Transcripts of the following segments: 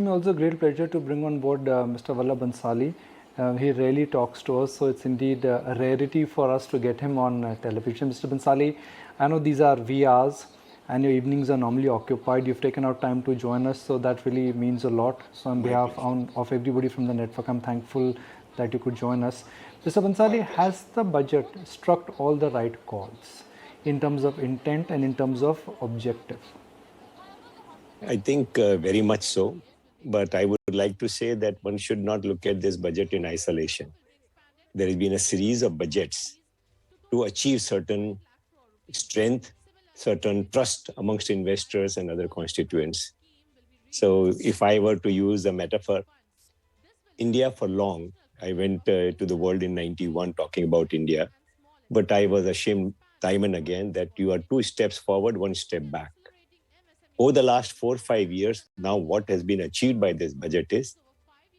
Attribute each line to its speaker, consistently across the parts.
Speaker 1: Also, great pleasure to bring on board Mr. Vallabh Bhansali. He rarely talks to us, so it's indeed a rarity for us to get him on television. Mr. Bhansali, I know these are VRs and your evenings are normally occupied. You've taken out time to join us, so that really means a lot. So on behalf of everybody from the network, I'm thankful that you could join us. Mr. Bhansali, has the budget struck all the right chords in terms of intent and in terms of objective?
Speaker 2: I think very much so. But I would like to say that one should not look at this budget in isolation. There has been a series of budgets to achieve certain strength, certain trust amongst investors and other constituents. So if I were to use a metaphor, India for long, I went to the world in 91 talking about India, but I was ashamed time and again that you are 2 steps forward, 1 step back. Over the last 4 or 5 years, now what has been achieved by this budget is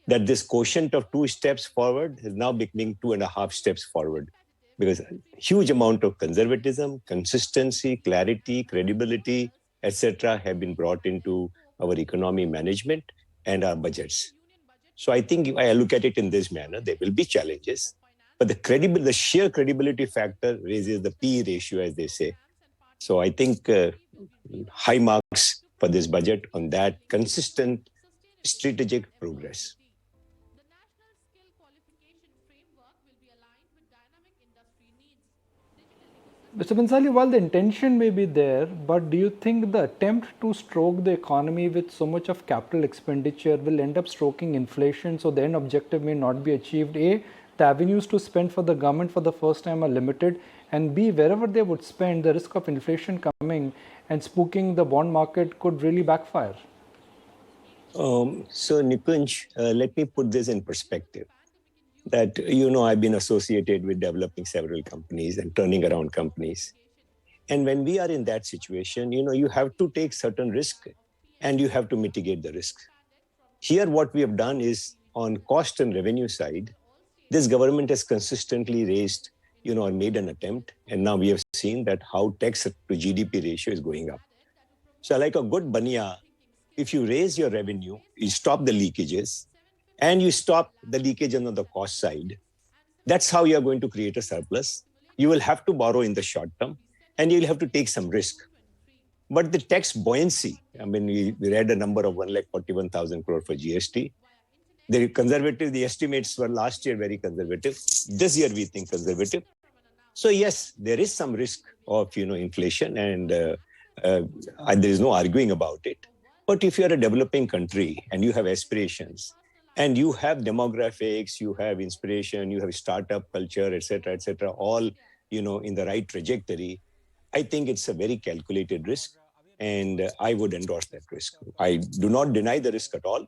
Speaker 2: that this quotient of 2 steps forward is now becoming 2.5 steps forward, because a huge amount of conservatism, consistency, clarity, credibility, etc. have been brought into our economy management and our budgets. So I think if I look at it in this manner, there will be challenges, but the sheer credibility factor raises the P ratio, as they say. So I think high marks for this budget on that consistent strategic progress.
Speaker 1: Mr. Bhansali, while the intention may be there, but do you think the attempt to stroke the economy with so much of capital expenditure will end up stroking inflation, so the end objective may not be achieved? A, the avenues to spend for the government for the first time are limited, and B, wherever they would spend, the risk of inflation coming and spooking the bond market could really backfire.
Speaker 2: So Nikunj, let me put this in perspective. That, I've been associated with developing several companies and turning around companies. And when we are in that situation, you have to take certain risk and you have to mitigate the risk. Here, what we have done is on cost and revenue side, this government has consistently raised, or made an attempt. And now we have seen that how tax to GDP ratio is going up. So like a good baniya, if you raise your revenue, you stop the leakages, and you stop the leakage on the cost side, that's how you are going to create a surplus. You will have to borrow in the short term, and you will have to take some risk. But the tax buoyancy, we read a number of 1,41,000 crore for GST. The estimates were last year very conservative. This year we think conservative. So yes, there is some risk of, inflation, and there is no arguing about it. But if you are a developing country and you have aspirations, and you have demographics, you have inspiration, you have startup culture, etc., all, in the right trajectory, I think it's a very calculated risk, and I would endorse that risk. I do not deny the risk at all,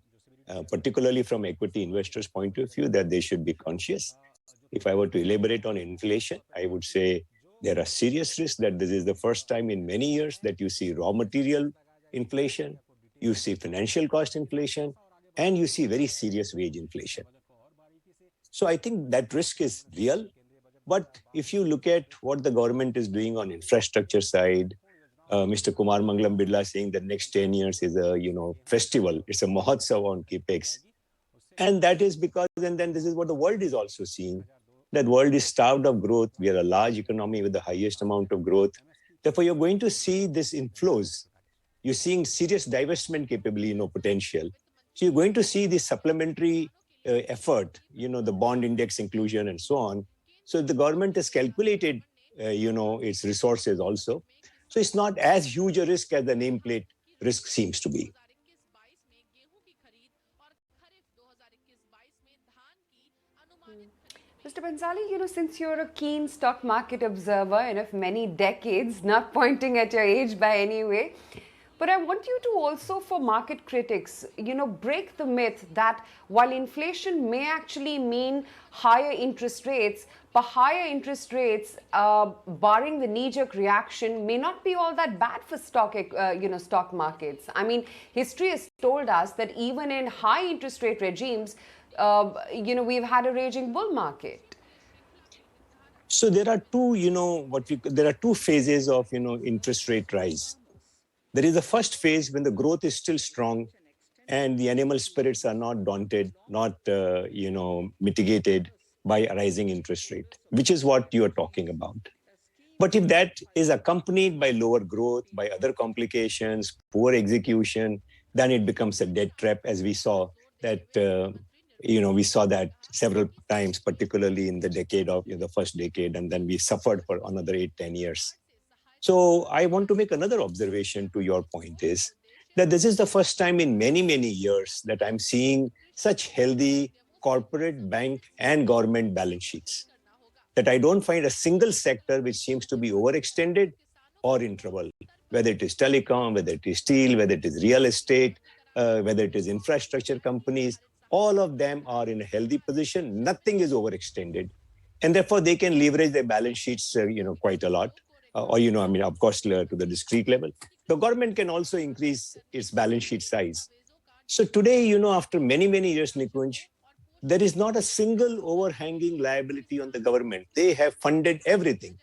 Speaker 2: particularly from equity investors' point of view, that they should be conscious. If I were to elaborate on inflation, I would say there are serious risks that this is the first time in many years that you see raw material inflation, you see financial cost inflation, and you see very serious wage inflation. So I think that risk is real. But if you look at what the government is doing on infrastructure side, Mr. Kumar Mangalam Birla saying that next 10 years is a festival, it's a mahotsav on capex. And that is because, and then this is what the world is also seeing, that world is starved of growth. We are a large economy with the highest amount of growth. Therefore, you're going to see this inflows. You're seeing serious divestment capability, potential. So you're going to see this supplementary effort, the bond index inclusion and so on. So the government has calculated, its resources also. So it's not as huge a risk as the nameplate risk seems to be.
Speaker 3: Mr. Bhansali, since you're a keen stock market observer and of many decades, not pointing at your age by any way, but I want you to also, for market critics, break the myth that while inflation may actually mean higher interest rates, but higher interest rates, barring the knee-jerk reaction, may not be all that bad for stock markets. History has told us that even in high interest rate regimes, we've had a raging bull market.
Speaker 2: So there are two phases of interest rate rise. There is the first phase when the growth is still strong and the animal spirits are not daunted, not mitigated by a rising interest rate, which is what you are talking about. But if that is accompanied by lower growth, by other complications, poor execution, then it becomes a debt trap, as we saw that. We saw that several times, particularly in the decade of the first decade, and then we suffered for another 8-10 years. So I want to make another observation to your point is that this is the first time in many, many years that I'm seeing such healthy corporate, bank, and government balance sheets. That I don't find a single sector which seems to be overextended or in trouble, whether it is telecom, whether it is steel, whether it is real estate, whether it is infrastructure companies, all of them are in a healthy position. Nothing is overextended. And therefore, they can leverage their balance sheets, quite a lot. Of course, to the discrete level. The government can also increase its balance sheet size. So today, after many, many years, Nikunj, there is not a single overhanging liability on the government. They have funded everything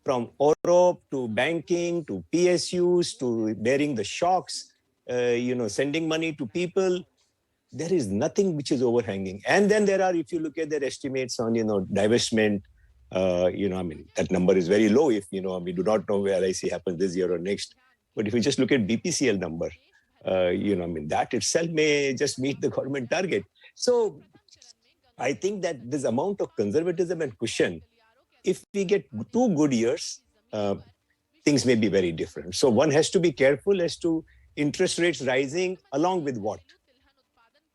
Speaker 2: from OROP to banking to PSUs to bearing the shocks, sending money to people. There is nothing which is overhanging. And then there are, if you look at their estimates on, divestment, that number is very low if, we do not know where LIC happens this year or next. But if you just look at BPCL number, that itself may just meet the government target. So I think that this amount of conservatism and cushion, if we get 2 good years, things may be very different. So one has to be careful as to interest rates rising along with what?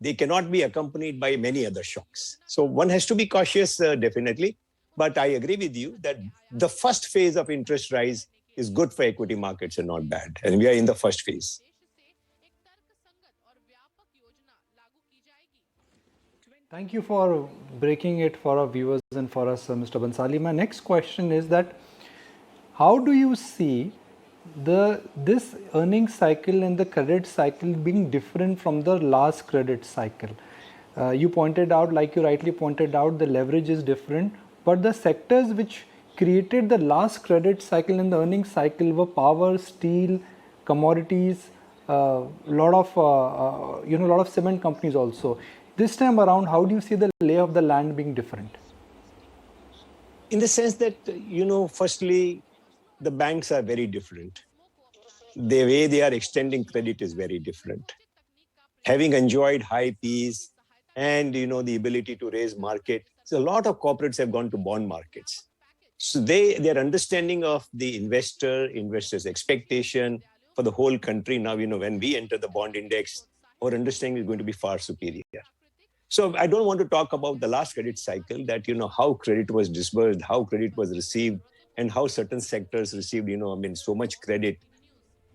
Speaker 2: They cannot be accompanied by many other shocks. So one has to be cautious, definitely. But I agree with you that the first phase of interest rise is good for equity markets and not bad. And we are in the first phase.
Speaker 1: Thank you for breaking it for our viewers and for us, Mr. Bhansali. My next question is that how do you see this earnings cycle and the credit cycle being different from the last credit cycle? You pointed out, like you rightly pointed out, the leverage is different, but the sectors which created the last credit cycle and the earnings cycle were power, steel, commodities, lot of cement companies also. This time around, how do you see the lay of the land being different?
Speaker 2: In the sense that, firstly, the banks are very different. The way they are extending credit is very different. Having enjoyed high Ps and, the ability to raise market, so a lot of corporates have gone to bond markets. So their understanding of the investors' expectation for the whole country now, when we enter the bond index, our understanding is going to be far superior. So I don't want to talk about the last credit cycle that, how credit was disbursed, how credit was received, and how certain sectors received, so much credit.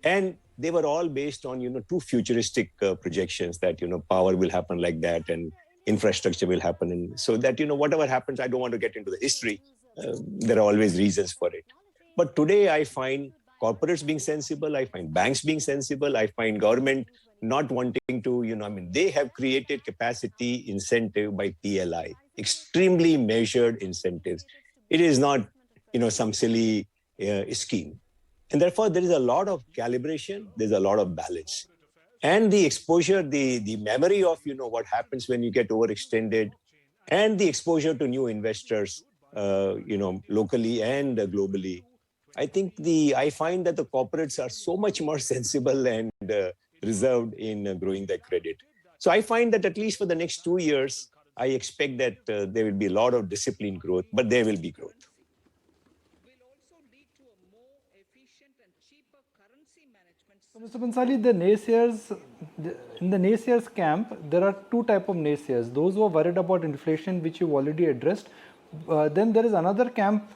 Speaker 2: And they were all based on, too futuristic projections that, power will happen like that and infrastructure will happen. And so that, whatever happens, I don't want to get into the history. There are always reasons for it. But today I find corporates being sensible, I find banks being sensible, I find government not wanting to, they have created capacity incentive by PLI, extremely measured incentives. It is not, some silly scheme. And therefore, there is a lot of calibration, there's a lot of balance. And the exposure, the memory of, what happens when you get overextended and the exposure to new investors, locally and globally. I find that the corporates are so much more sensible and reserved in growing their credit. So I find that at least for the next 2 years, I expect that there will be a lot of disciplined growth, but there will be growth.
Speaker 1: So, Mr. Bhansali, in the naysayers camp, there are 2 types of naysayers. Those who are worried about inflation, which you've already addressed. Then there is another camp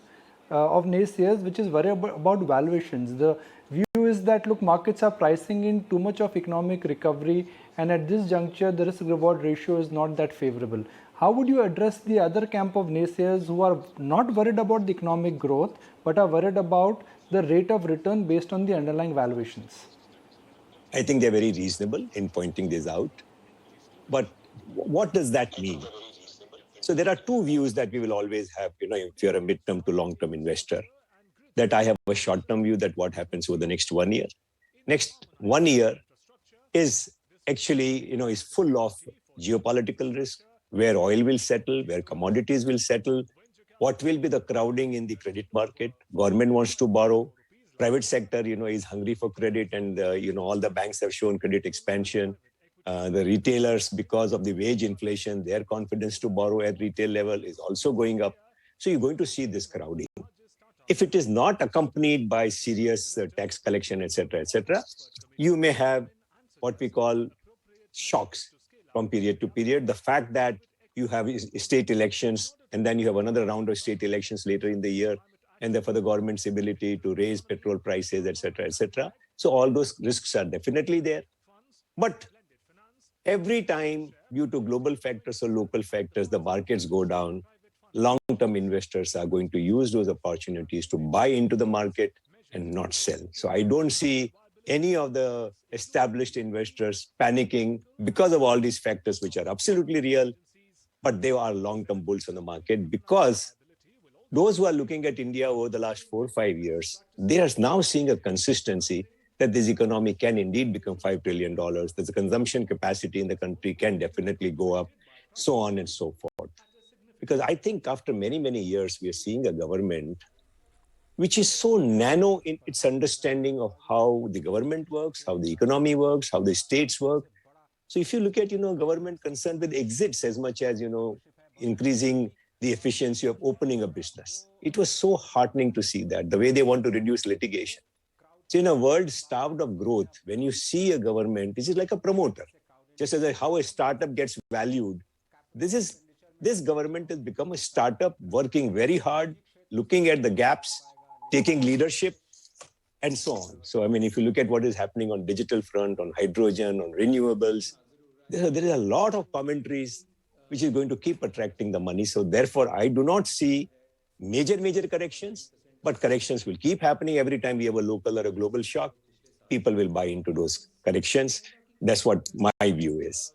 Speaker 1: of naysayers which is worried about valuations. The view is that, look, markets are pricing in too much of economic recovery, and at this juncture, the risk-reward ratio is not that favorable. How would you address the other camp of naysayers who are not worried about the economic growth, but are worried about the rate of return based on the underlying valuations?
Speaker 2: I think they're very reasonable in pointing this out. But what does that mean? So there are 2 views that we will always have, if you're a midterm to long-term investor, that I have a short-term view that what happens over the next 1 year. Next 1 year is actually, is full of geopolitical risk, where oil will settle, where commodities will settle, what will be the crowding in the credit market. Government wants to borrow. Private sector, is hungry for credit, and all the banks have shown credit expansion. The retailers, because of the wage inflation, their confidence to borrow at retail level is also going up. So you're going to see this crowding. If it is not accompanied by serious tax collection, etc., you may have what we call shocks from period to period. The fact that you have state elections and then you have another round of state elections later in the year, and therefore the government's ability to raise petrol prices, etc. So all those risks are definitely there. But every time, due to global factors or local factors, the markets go down, long-term investors are going to use those opportunities to buy into the market and not sell. So I don't see any of the established investors panicking because of all these factors, which are absolutely real, but they are long-term bulls on the market, because those who are looking at India over the last 4 or 5 years, they are now seeing a consistency that this economy can indeed become $5 trillion. That the consumption capacity in the country can definitely go up, so on and so forth. Because I think after many, many years, we are seeing a government which is so nano in its understanding of how the government works, how the economy works, how the states work. So if you look at, government concerned with exits as much as, increasing the efficiency of opening a business, it was so heartening to see that, the way they want to reduce litigation. So in a world starved of growth, when you see a government, this is like a promoter. Just as how a startup gets valued, this government has become a startup, working very hard, looking at the gaps, taking leadership, and so on. So, if you look at what is happening on digital front, on hydrogen, on renewables, there is a lot of commentaries which is going to keep attracting the money. So therefore, I do not see major corrections, but corrections will keep happening every time we have a local or a global shock. People will buy into those corrections. That's what my view is.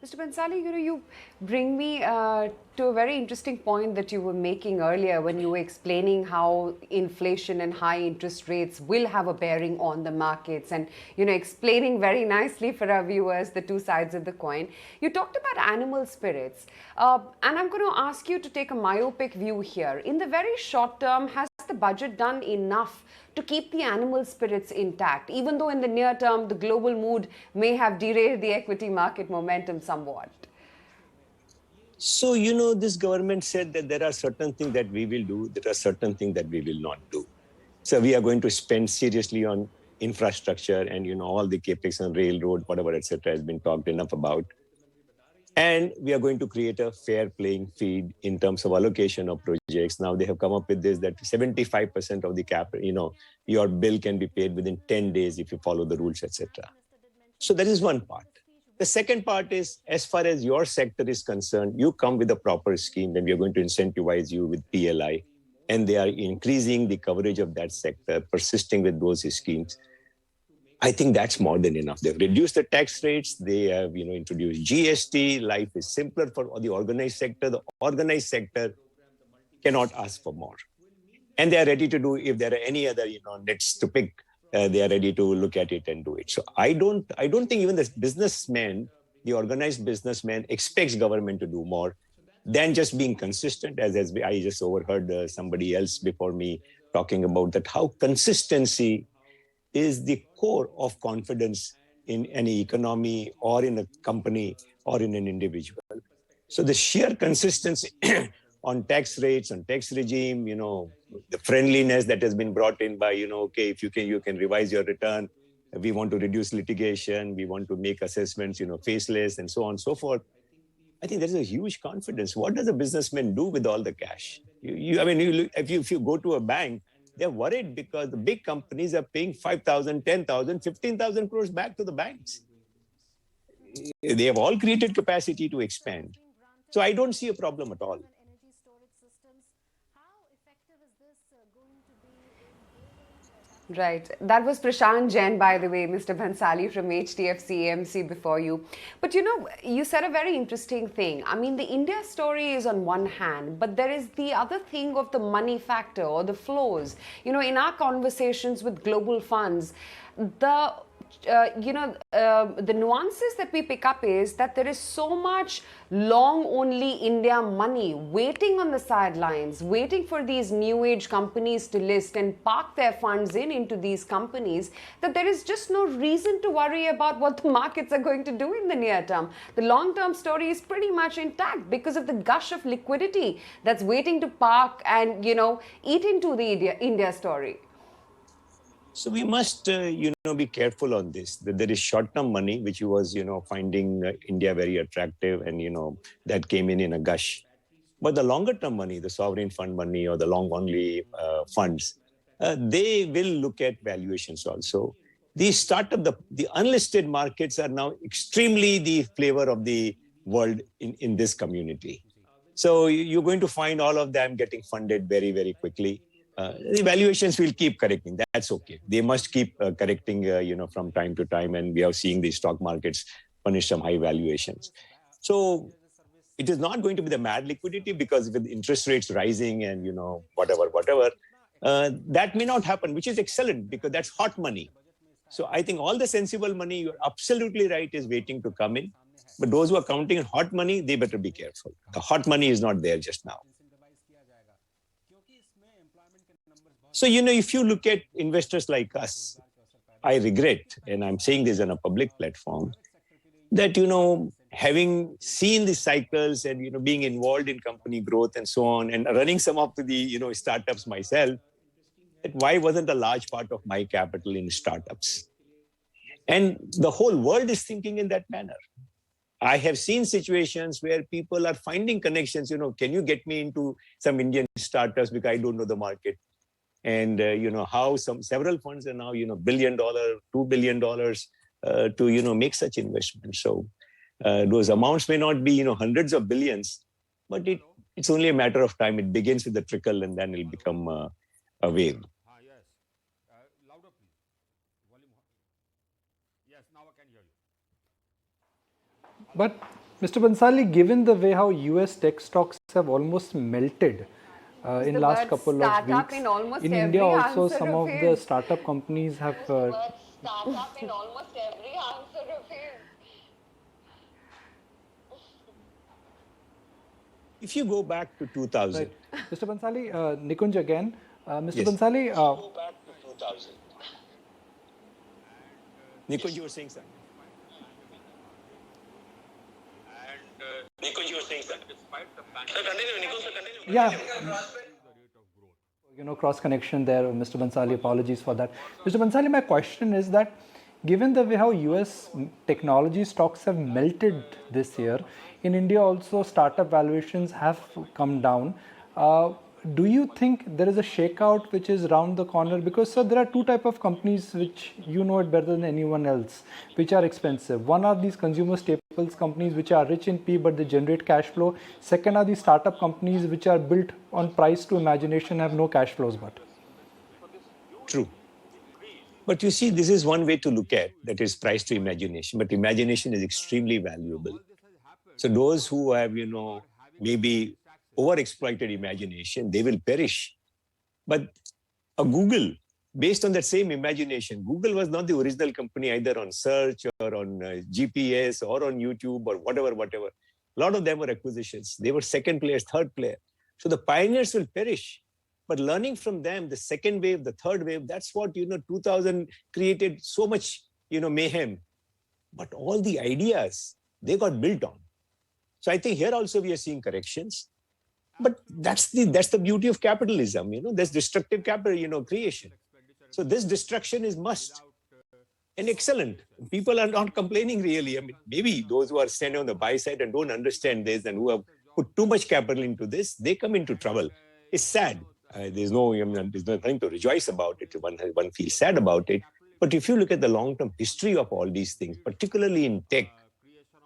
Speaker 3: Mr. Bhansali, you bring me to a very interesting point that you were making earlier when you were explaining how inflation and high interest rates will have a bearing on the markets, and explaining very nicely for our viewers the two sides of the coin. You talked about animal spirits, and I'm going to ask you to take a myopic view here. In the very short term, has the budget done enough to keep the animal spirits intact, even though in the near term the global mood may have derailed the equity market momentum somewhat?
Speaker 2: So, this government said that there are certain things that we will do, there are certain things that we will not do. So we are going to spend seriously on infrastructure and, all the capex on railroad, whatever, etc., has been talked enough about. And we are going to create a fair playing field in terms of allocation of projects. Now they have come up with this, that 75% of the cap, your bill can be paid within 10 days if you follow the rules, etc. So that is one part. The second part is, as far as your sector is concerned, you come with a proper scheme, then we are going to incentivize you with PLI. And they are increasing the coverage of that sector, persisting with those schemes. I think that's more than enough. They've reduced the tax rates. They have, introduced GST. Life is simpler for the organized sector. The organized sector cannot ask for more. And they are ready to do, if there are any other, nets to pick, they are ready to look at it and do it. So I don't think even the businessman, the organized businessman, expects government to do more than just being consistent, as I just overheard somebody else before me talking about that, how consistency is the core of confidence in any economy or in a company or in an individual. So the sheer consistency on tax rates, on tax regime, the friendliness that has been brought in by, okay, if you can revise your return, we want to reduce litigation, we want to make assessments, faceless, and so on and so forth. I think there is a huge confidence. What does a businessman do with all the cash? If you go to a bank, they're worried because the big companies are paying 5,000, 10,000, 15,000 crores back to the banks. They have all created capacity to expand. So I don't see a problem at all.
Speaker 3: Right. That was Prashant Jain, by the way, Mr. Bhansali from HDFC AMC before you. But you know, you said a very interesting thing. I mean, the India story is on one hand, but there is the other thing of the money factor or the flows. You know, in our conversations with global funds, the the nuances that we pick up is that there is so much long only India money waiting on the sidelines, waiting for these new age companies to list and park their funds into these companies, that there is just no reason to worry about what the markets are going to do in the near term. The long term story is pretty much intact because of the gush of liquidity that's waiting to park and, you know, eat into the India story.
Speaker 2: So we must, be careful on this. That there is short-term money, which was, finding India very attractive, and that came in a gush. But the longer-term money, the sovereign fund money or the long-only funds, they will look at valuations also. These the unlisted markets are now extremely the flavor of the world in this community. So you're going to find all of them getting funded very, very quickly. The valuations will keep correcting. That's okay. They must keep correcting, from time to time. And we are seeing the stock markets punish some high valuations. So it is not going to be the mad liquidity, because with interest rates rising and, whatever, that may not happen, which is excellent because that's hot money. So I think all the sensible money, you're absolutely right, is waiting to come in. But those who are counting on hot money, they better be careful. The hot money is not there just now. So, if you look at investors like us, I regret, and I'm saying this on a public platform, that, having seen the cycles and, being involved in company growth and so on, and running some of the, startups myself, that why wasn't a large part of my capital in startups? And the whole world is thinking in that manner. I have seen situations where people are finding connections, can you get me into some Indian startups because I don't know the market? And, how several funds are now, $1 billion, $2 billion to, make such investments. So those amounts may not be, hundreds of billions, but it's only a matter of time. It begins with a trickle and then it'll become a wave.
Speaker 4: Yes. Louder, please. Volume. Yes, now I can hear you.
Speaker 1: But Mr. Bhansali, given the way how US tech stocks have almost melted in last couple of weeks, in India also some of the startup companies have...
Speaker 3: startup in almost every answer of his.
Speaker 2: If you go back to 2000...
Speaker 1: Right. Mr. Bhansali, Nikunj again. Mr.
Speaker 2: Yes.
Speaker 1: Bhansali...
Speaker 2: go back to 2000. Nikunj, you were saying something.
Speaker 4: Nikunj, you were saying that despite the pandemic... Sir, continue, Nikunj, sir, continue.
Speaker 1: Yeah. Cross connection there, Mr. Bhansali, apologies for that. Mr. Bhansali, my question is that given the way how US technology stocks have melted this year, in India also startup valuations have come down. Do you think there is a shakeout which is around the corner? Because, sir, there are two types of companies which you know it better than anyone else, which are expensive. One are these consumer staples companies which are rich in P but they generate cash flow. Second are these startup companies which are built on price to imagination, have no cash flows but.
Speaker 2: True. But you see, this is one way to look at that is price to imagination. But imagination is extremely valuable. So those who have, maybe overexploited imagination, they will perish. But a Google, based on that same imagination, Google was not the original company either on search or on GPS or on YouTube or whatever. A lot of them were acquisitions. They were second players, third player. So the pioneers will perish. But learning from them, the second wave, the third wave, that's what, 2000 created so much, mayhem. But all the ideas, they got built on. So I think here also we are seeing corrections. But that's the beauty of capitalism, there's destructive capital, creation. So this destruction is must and excellent. People are not complaining really. I mean, maybe those who are standing on the buy side and don't understand this and who have put too much capital into this, they come into trouble. It's sad. There's nothing to rejoice about it. One feels sad about it. But if you look at the long-term history of all these things, particularly in tech,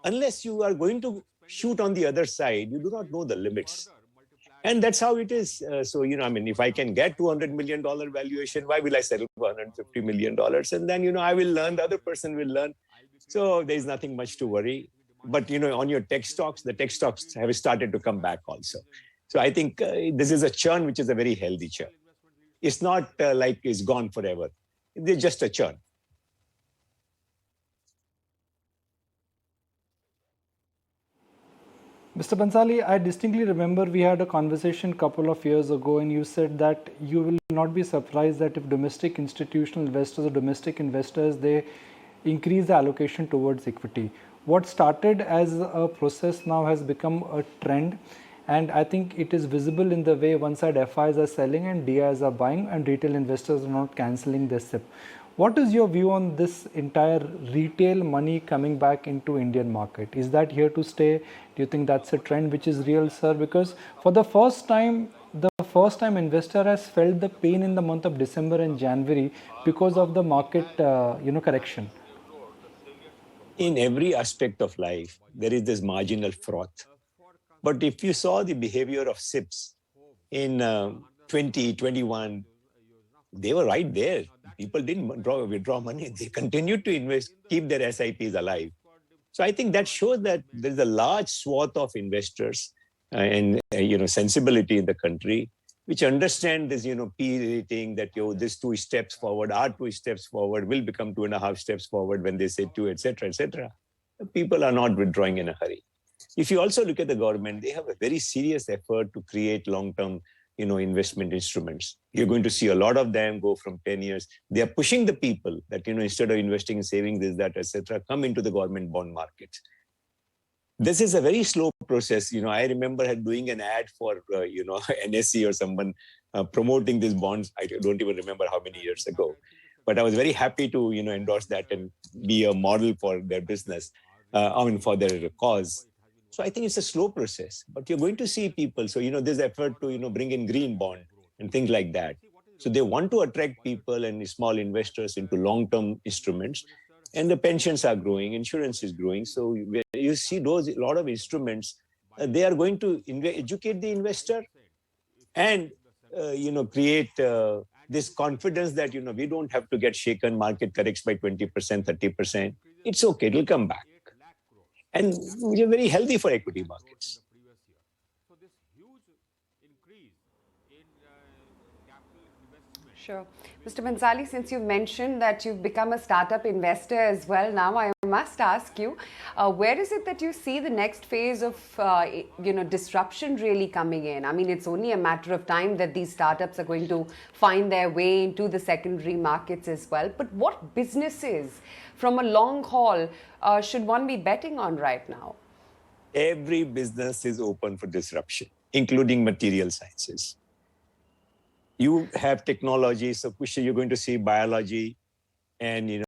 Speaker 2: unless you are going to shoot on the other side, you do not know the limits. And that's how it is. So, I mean, if I can get $200 million valuation, why will I settle for $150 million? And then, I will learn, the other person will learn. So there's nothing much to worry. But, on your tech stocks, the tech stocks have started to come back also. So I think this is a churn, which is a very healthy churn. It's not like it's gone forever. It's just a churn.
Speaker 1: Mr. Bhansali, I distinctly remember we had a conversation a couple of years ago, and you said that you will not be surprised that if domestic institutional investors or domestic investors, they increase the allocation towards equity. What started as a process now has become a trend, and I think it is visible in the way one side FIs are selling and DIs are buying, and retail investors are not cancelling their SIP. What is your view on this entire retail money coming back into Indian market? Is that here to stay? Do you think that's a trend which is real, sir? Because for the first time investor has felt the pain in the month of December and January because of the market, correction.
Speaker 2: In every aspect of life, there is this marginal froth. But if you saw the behavior of SIPs in 2021, they were right there. People didn't withdraw money. They continued to invest, keep their SIPs alive. So I think that shows that there's a large swath of investors and sensibility in the country, which understand this, P rating, that this 2 steps forward, our 2 steps forward will become 2.5 steps forward when they say 2, etc., etc. People are not withdrawing in a hurry. If you also look at the government, they have a very serious effort to create long-term investment instruments. You're going to see a lot of them go from 10 years. They are pushing the people that, instead of investing in savings, this, that, etc., come into the government bond markets. This is a very slow process. I remember doing an ad for, NSE or someone promoting these bonds. I don't even remember how many years ago. But I was very happy to, endorse that and be a model for their business, for their cause. So I think it's a slow process, but you're going to see people. So, this effort to, bring in green bond and things like that. So they want to attract people and small investors into long-term instruments. And the pensions are growing, insurance is growing. So you see a lot of instruments, they are going to educate the investor and, create this confidence that, we don't have to get shaken, market corrects by 20%, 30%. It's okay, it'll come back. And we are very healthy for equity markets.
Speaker 3: Sure. Mr. Bhansali, since you've mentioned that you've become a startup investor as well, now I must ask you, where is it that you see the next phase of, disruption really coming in? I mean, it's only a matter of time that these startups are going to find their way into the secondary markets as well. But what businesses from a long haul should one be betting on right now?
Speaker 2: Every business is open for disruption, including material sciences. You have technology, so you're going to see biology and,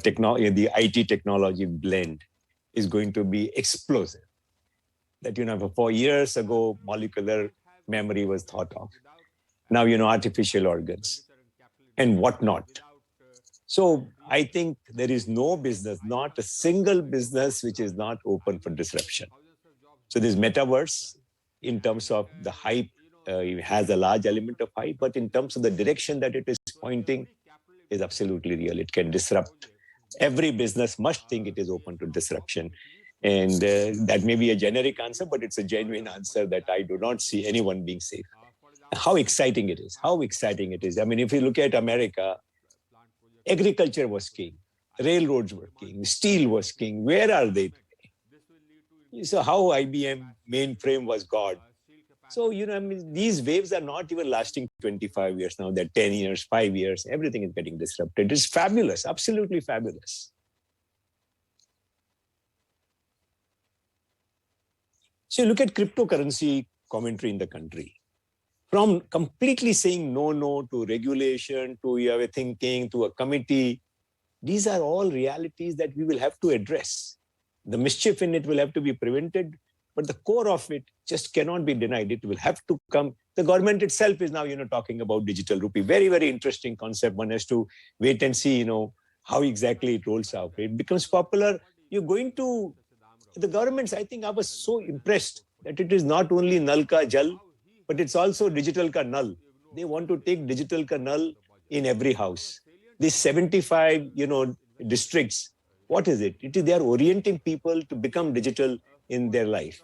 Speaker 2: technology, the IT technology blend is going to be explosive. That, 4 years ago, molecular memory was thought of. Now, artificial organs and whatnot. So I think there is no business, not a single business, which is not open for disruption. So this metaverse, in terms of the hype, it has a large element of hype, but in terms of the direction that it is pointing, is absolutely real. It can disrupt. Every business must think it is open to disruption. And that may be a generic answer, but it's a genuine answer that I do not see anyone being safe. How exciting it is. How exciting it is. I mean, if you look at America, agriculture was king. Railroads were king. Steel was king. Where are they today? So how IBM mainframe was God. So, these waves are not even lasting 25 years now. They're 10 years, 5 years. Everything is getting disrupted. It's fabulous, absolutely fabulous. So you look at cryptocurrency commentary in the country. From completely saying no to regulation, to you have a thinking, to a committee, these are all realities that we will have to address. The mischief in it will have to be prevented. But the core of it just cannot be denied. It will have to come. The government itself is now, talking about digital rupee. Very, very interesting concept. One has to wait and see, how exactly it rolls out. It becomes popular. You're going to, the governments, I think I was so impressed that it is not only nal ka jal, but it's also digital ka null. They want to take digital ka null in every house. These 75, districts, what is it? It is they are orienting people to become digital in their life,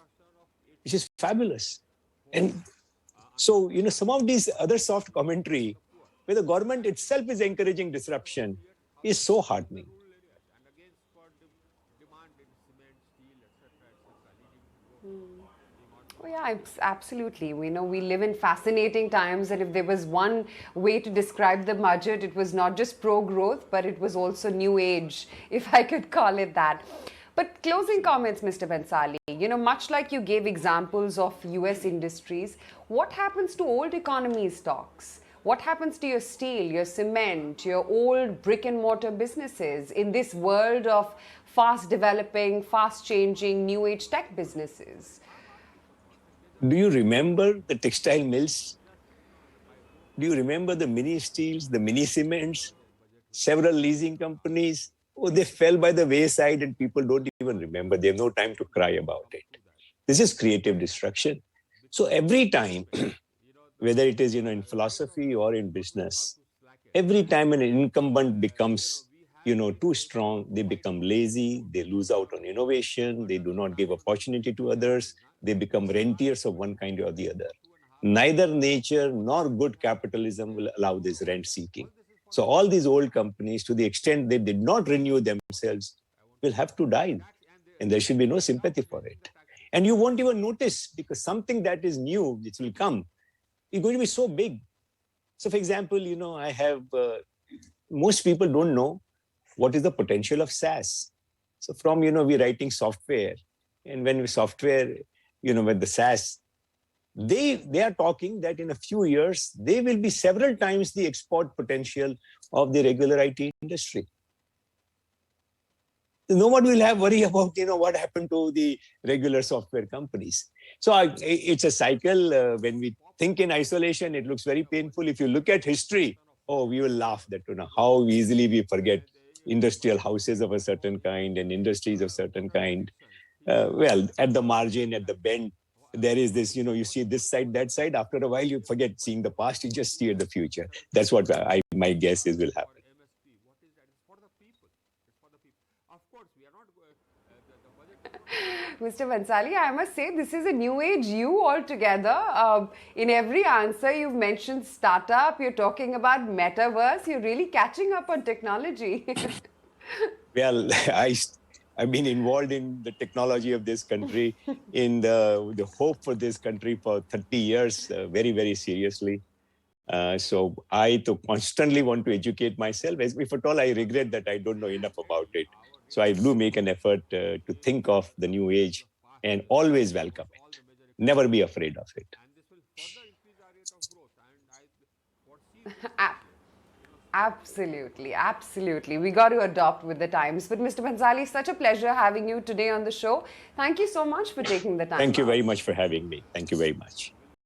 Speaker 2: which is fabulous. And so, some of these other soft commentary, where the government itself is encouraging disruption, is so heartening.
Speaker 3: Oh yeah, absolutely. We know we live in fascinating times, and if there was one way to describe the budget, it was not just pro-growth, but it was also new age, if I could call it that. But closing comments, Mr. Bhansali, much like you gave examples of US industries, what happens to old economy stocks? What happens to your steel, your cement, your old brick and mortar businesses in this world of fast developing, fast changing, new age tech businesses?
Speaker 2: Do you remember the textile mills? Do you remember the mini steels, the mini cements, several leasing companies? Oh, they fell by the wayside and people don't even remember. They have no time to cry about it. This is creative destruction. So every time, whether it is in philosophy or in business, every time an incumbent becomes too strong, they become lazy, they lose out on innovation, they do not give opportunity to others, they become rentiers of one kind or the other. Neither nature nor good capitalism will allow this rent seeking. So all these old companies, to the extent they did not renew themselves, will have to die. And there should be no sympathy for it. And you won't even notice, because something that is new, which will come, is going to be so big. So for example, I have, most people don't know what is the potential of SaaS. So from, we're writing software, and when we software, with the SaaS, they are talking that in a few years, they will be several times the export potential of the regular IT industry. No one will have worry about, what happened to the regular software companies. So it's a cycle. When we think in isolation, it looks very painful. If you look at history, we will laugh that, how easily we forget industrial houses of a certain kind and industries of certain kind. Well, at the margin, at the bend, there is this, you see this side, that side. After a while, you forget seeing the past, you just see the future. That's what my guess is will happen.
Speaker 3: Mr. Bhansali, I must say this is a new age you altogether. In every answer, you've mentioned startup, you're talking about metaverse, you're really catching up on technology.
Speaker 2: Well, I've been involved in the technology of this country, in the hope for this country for 30 years, very, very seriously. So I constantly want to educate myself. If at all I regret that I don't know enough about it. So I do make an effort to think of the new age and always welcome it. Never be afraid of it.
Speaker 3: Absolutely, absolutely. We got to adopt with the times. But Mr. Bhansali, such a pleasure having you today on the show. Thank you so much for taking the time.
Speaker 2: Thank you very much for having me. Thank you very much.